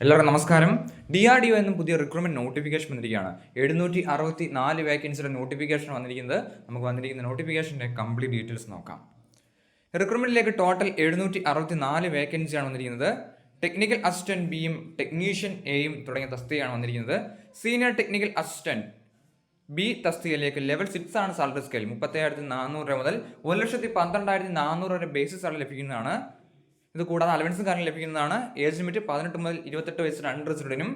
എല്ലാവർക്കും നമസ്കാരം. DRDO എന്നും പുതിയ റിക്രൂട്ട്മെന്റ് നോട്ടിഫിക്കേഷൻ വന്നിരിക്കുകയാണ്. 764 വേക്കൻസിയുടെ നോട്ടിഫിക്കേഷൻ വന്നിരിക്കുന്നത്. നമുക്ക് വന്നിരിക്കുന്ന നോട്ടിഫിക്കേഷൻ്റെ കംപ്ലീറ്റ് ഡീറ്റെയിൽസ് നോക്കാം. റിക്രൂട്ട്മെന്റിലേക്ക് ടോട്ടൽ 764 വേക്കൻസിയാണ് വന്നിരിക്കുന്നത്. ടെക്നിക്കൽ അസിസ്റ്റന്റ് ബിയും ടെക്നീഷ്യൻ എയും തുടങ്ങിയ തസ്തികയാണ് വന്നിരിക്കുന്നത്. സീനിയർ ടെക്നിക്കൽ അസിസ്റ്റന്റ് ബി തസ്തികയിലേക്ക് ലെവൽ 6 ആണ് സാലറി സ്കെയിൽ. 37,400 മുതൽ 1,12,400 വരെ ബേസിക് സാലറി ലഭിക്കുന്നതാണ്. ഇത് കൂടാതെ അലവൻസും കാര്യങ്ങൾ ലഭിക്കുന്നതാണ്. ഏജ് ലിമിറ്റ് 18 മുതൽ 28 വയസ്സിന് അൺറിസർവ്ഡിനും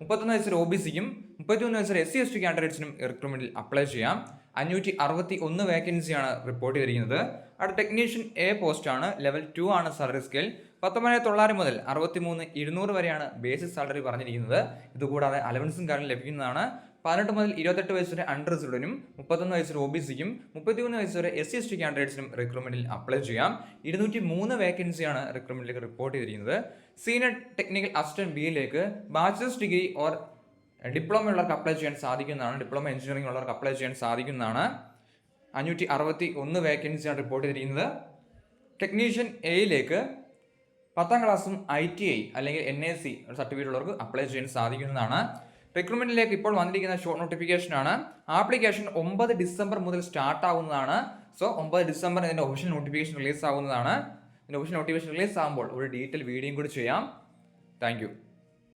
31 വയസ്സിൽ OBCക്കും 33 വയസ്സിൽ SC/ST കാൻഡിഡേറ്റ്സിനും റിക്രൂട്ട്മെന്റിൽ അപ്ലൈ ചെയ്യാം. 561 വേക്കൻസിയാണ് റിപ്പോർട്ട് ചെയ്തിരിക്കുന്നത്. അടുത്ത ടെക്നീഷ്യൻ എ പോസ്റ്റ് ആണ്. ലെവൽ 2 ആണ് സാലറി സ്കെയിൽ. 19,900 മുതൽ 63,200 വരെയാണ് ബേസിക് സാലറി പറഞ്ഞിരിക്കുന്നത്. ഇതുകൂടാതെ അലവൻസും കാര്യങ്ങൾ ലഭിക്കുന്നതാണ്. 18 മുതൽ 28 വയസ്സ് വരെ അൺറിസർവ്ഡിനും 31 വയസ്സിൽ OBCക്കും 33 വയസ്സ് വരെ SC/ST കാൻഡിഡേറ്റ്സിനും റിക്രൂട്ട്മെന്റിൽ അപ്ലൈ ചെയ്യാം. 203 വേക്കൻസിയാണ് റിക്രൂട്ട്മെന്റിലേക്ക് റിപ്പോർട്ട് ചെയ്തിരിക്കുന്നത്. സീനിയർ ടെക്നിക്കൽ അസിസ്റ്റന്റ് ബിയിലേക്ക് ബാച്ചിലേഴ്സ് ഡിഗ്രി ഓർ ഡിപ്ലോമ ഉള്ളവർക്ക് അപ്ലൈ ചെയ്യാൻ സാധിക്കുന്നതാണ്. ഡിപ്ലോമ എഞ്ചിനീയറിംഗ് ഉള്ളവർക്ക് അപ്ലൈ ചെയ്യാൻ സാധിക്കുന്നതാണ്. 561 വേക്കൻസിയാണ് റിപ്പോർട്ട് ചെയ്തിരിക്കുന്നത്. ടെക്നീഷ്യൻ എയിലേക്ക് 10ാം ക്ലാസ്സും ITI അല്ലെങ്കിൽ NAC സർട്ടിഫിക്കറ്റ് ഉള്ളവർക്ക് അപ്ലൈ ചെയ്യാൻ സാധിക്കുന്നതാണ്. റിക്രൂട്ട്മെന്റിലേക്ക് ഇപ്പോൾ വന്നിരിക്കുന്ന ഷോർട്ട് നോട്ടിഫിക്കേഷൻ ആണ്. ആപ്ലിക്കേഷൻ 9 ഡിസംബർ മുതൽ സ്റ്റാർട്ട് ആവുന്നതാണ്. സോ 9 ഡിസംബർ ഇതിന്റെ ഒഫീഷ്യൽ നോട്ടിഫിക്കേഷൻ റിലീസ് ആവുന്നതാണ്. ഇതിന്റെ ഒഫീഷ്യൽ നോട്ടിഫിക്കേഷൻ റിലീസ് ആകുമ്പോൾ ഒരു ഡീറ്റെയിൽ വീഡിയോയും കൂടി ചെയ്യാം. താങ്ക്